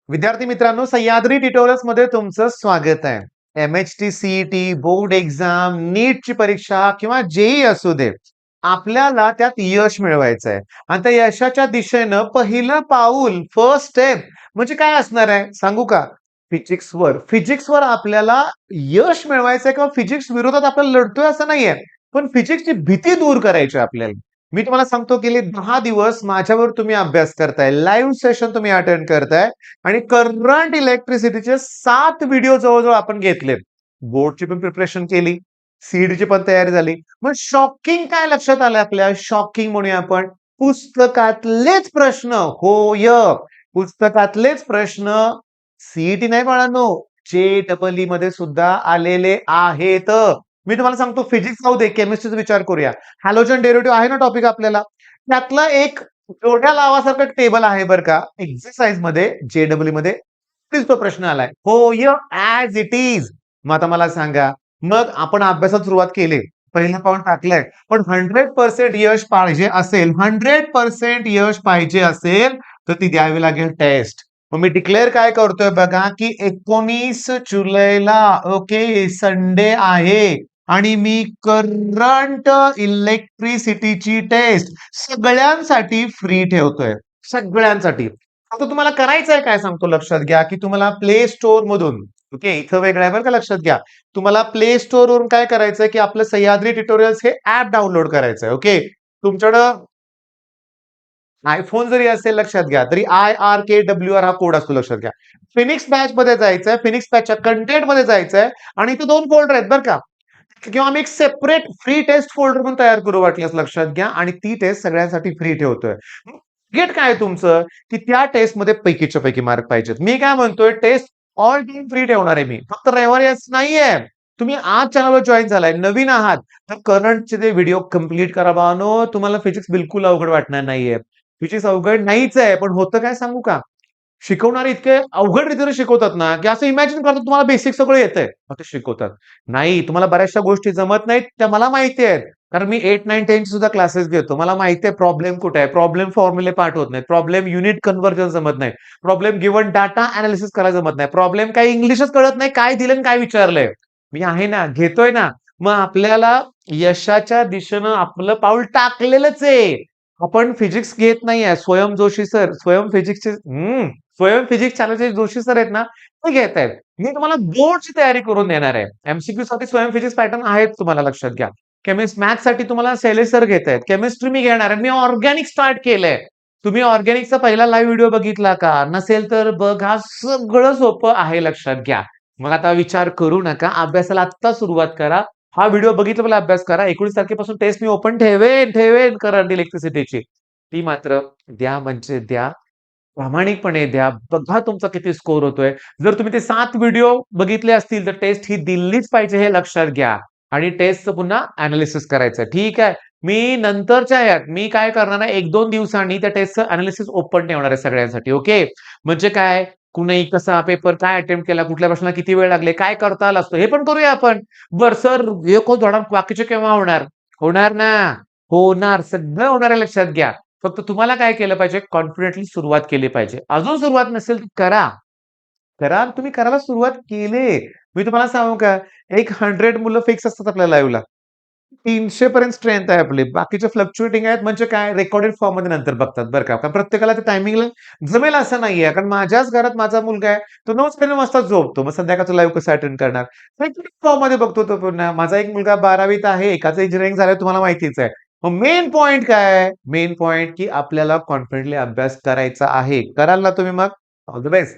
विद्यार्थी मित्रांनो, सह्याद्री ट्युटोरियल्स मध्ये तुमचं स्वागत आहे. MHT CET बोर्ड एक्झाम, नीटची परीक्षा किंवा जेई असू दे, आपल्याला त्यात यश मिळवायचं आहे. आणि त्या यशाच्या दिशेनं पहिलं पाऊल, फर्स्ट स्टेप म्हणजे काय असणार आहे सांगू का? फिजिक्सवर आपल्याला यश मिळवायचंय किंवा फिजिक्स विरोधात आपण लढतोय असं नाहीये. पण फिजिक्सची भीती दूर करायची आपल्याला. मी तुम्हाला सांगतो गेले 10 दिवस माझ्यावर तुम्ही अभ्यास करताय, लाईव्ह सेशन तुम्ही अटेंड करताय आणि करंट इलेक्ट्रिसिटीचे 7 व्हिडिओ जवळजवळ आपण घेतलेत. बोर्डची पण प्रिपरेशन केली, सीडची पण तयारी झाली. मग शॉकिंग काय लक्षात आलं आपल्या? शॉकिंग म्हणूया आपण. पुस्तकातलेच प्रश्न, होय, पुस्तकातलेच प्रश्न सीईटी नाही बाळांनो, JEE मध्ये सुद्धा आलेले आहेत. मी तुम्हाला सांगतो फिजिक्स जाऊ दे, केमिस्ट्रीचा विचार करूया. हॅलोजन डेरिव्हेटिव्ह आहे ना टॉपिक आपल्याला. त्यातला एक जोड्या लावासारखं टेबल आहे बरं का, एक्सरसाइज मध्ये JEE मध्ये तो प्रश्न आलाय. होय, ऍज इट इज. मग आता मला सांगा, मग आपण अभ्यासात सुरुवात केली, पहिलं पाऊल टाकलंय, पण 100% यश पाहिजे असेल, 100% यश पाहिजे असेल, तर ती द्यावी लागेल टेस्ट. मग मी डिक्लेअर काय करतोय बघा, की 19 जुलैला ओके संडे आहे आणि मी करंट इलेक्ट्रिसिटीची टेस्ट सगळ्यांसाठी फ्री ठेवतोय. सगळ्यांसाठी. आता तुम्हाला करायचंय काय सांगतो लक्षात घ्या, की तुम्हाला प्ले स्टोअर मधून, ओके, इथं वेगळं आहे बरं का, लक्षात घ्या. तुम्हाला प्ले स्टोअर वरून काय करायचंय, की आपलं सह्याद्री ट्युटोरियल्स हे ऍप डाउनलोड करायचंय. ओके, तुमच्याकडं आयफोन जरी असेल लक्षात घ्या, तरी IRKWR हा कोड असतो लक्षात घ्या. फिनिक्स बॅच मध्ये जायचंय, फिनिक्स बॅचच्या कंटेंट मध्ये जायचंय आणि इथे 2 फोल्डर आहेत बरं का. किंवा आम्ही एक सेपरेट फ्री टेस्ट फोल्डर पण तयार करू वाटल्यास लक्षात घ्या आणि ती टेस्ट सगळ्यांसाठी फ्री ठेवतोय. गेट काय आहे तुमचं, की त्या टेस्टमध्ये पैकीच्या पैकी मार्क पाहिजेत. मी काय म्हणतोय, टेस्ट ऑल टाइम फ्री ठेवणार आहे मी. फक्त रविवारी असं नाहीये. तुम्ही आज चॅनलवर जॉईन झालाय, नवीन आहात, तर करंटचे ते व्हिडिओ कंप्लीट करा बानो. तुम्हाला फिजिक्स बिलकुल अवघड वाटणार नाहीये. फिजिक्स अवघड नाहीच आहे, पण होतं काय सांगू का? शिकवणारे इतके अवघड रीतीने शिकवतात ना, की असं इमॅजिन करतात तुम्हाला बेसिक सगळं येतंय. मग ते शिकवतात. नाही, तुम्हाला बऱ्याचशा गोष्टी जमत नाहीत, त्या मला माहिती आहेत. कारण मी 8, 9, 10 चे सुद्धा क्लासेस घेतो. मला माहिती आहे प्रॉब्लेम कुठे आहे. प्रॉब्लेम फॉर्म्युले पाठ होत नाहीत. प्रॉब्लेम युनिट कन्व्हर्जन जमत नाही. प्रॉब्लेम गिव्हन डाटा अनालिसिस करायला जमत नाही. प्रॉब्लेम काही इंग्लिशच कळत नाही. काय दिलं आणि काय विचारलंय. मी आहे ना, घेतोय ना. मग आपल्याला यशाच्या दिशेनं आपलं पाऊल टाकलेलंच आहे. आपण फिजिक्स घेत नाहीये. स्वयं जोशी सर, स्वयं फिजिक्स चॅनलचे जोशी सर आहेत ना, ते घेत आहेत. मी तुम्हाला बोर्डची तयारी करून देणार आहे. MCQ साठी स्वयं फिजिक्स पॅटर्न आहेत, तुम्हाला लक्षात घ्या. मॅथ्स साठी तुम्हाला सेले सर घेत आहेत. केमिस्ट्री मी घेणार आहे. मी ऑर्गॅनिक स्टार्ट केलंय. तुम्ही ऑर्गॅनिकचा पहिला लाईव्ह व्हिडिओ बघितला का? नसेल तर बघा, सगळं सोपं आहे लक्षात घ्या. मग आता विचार करू नका. अभ्यासाला आत्ता सुरुवात करा. हा व्हिडिओ बघितला मला अभ्यास करा. 19 तारखेपासून टेस्ट मी ओपन ठेवेन करंट इलेक्ट्रिसिटीची. ती मात्र द्या म्हणजे द्या. प्रामाणिकपणे द्या. बघा तुमचा किती स्कोर होतोय. जर तुम्ही ते 7 व्हिडिओ बघितले असतील, तर टेस्ट ही दिलीच पाहिजे हे लक्षात घ्या. आणि टेस्टचं पुन्हा अनालिसिस करायचं. ठीक आहे. मी नंतरच्या यात मी काय करणार आहे, 1-2 दिवसांनी त्या टेस्टचं अनालिसिस ओपन ठेवणार आहे सगळ्यांसाठी. ओके. म्हणजे काय, कुणी कसा पेपर काय अटेम्प्ट केला, कुठल्या प्रश्नाला किती वेळ लागले, काय करता आलं असतं, हे पण करूया आपण. बर सर, एक धडा बाकीचे केव्हा होणार? होणार ना. होणार, सगळं होणार आहे लक्षात घ्या. फक्त तुम्हाला काय केलं पाहिजे, कॉन्फिडेंटली सुरुवात केली पाहिजे. अजून सुरुवात नसेल तर करा. करा, तुम्ही करायला सुरुवात केली. मी तुम्हाला सांगू का, एक 100 मुलं फिक्स असतात आपल्या लाईव्हला. 300 पर्यंत स्ट्रेंथ आहे आपली. बाकीचे फ्लक्च्युएटिंग आहेत म्हणजे काय, रेकॉर्डेड फॉर्म मध्ये नंतर बघतात बरं का. कारण प्रत्येकाला ते टायमिंगला जमेल असं नाहीये. कारण माझ्याच घरात माझा मुलगा आहे, तो 9:30 वाजता झोपतो. मग संध्याकाळचं लाईव्ह कसं अटेंड करणार? फॉर्म मध्ये बघतो तो पुन्हा. माझा एक मुलगा 12वीत आहे, एकाचं इंजिनिअरिंग झालंय, तुम्हाला माहितीच आहे. मग मेन पॉइंट काय? मेन पॉइंट की आपल्याला कॉन्फिडेंटली अभ्यास करायचा आहे. कराल ना तुम्ही मग? All the best.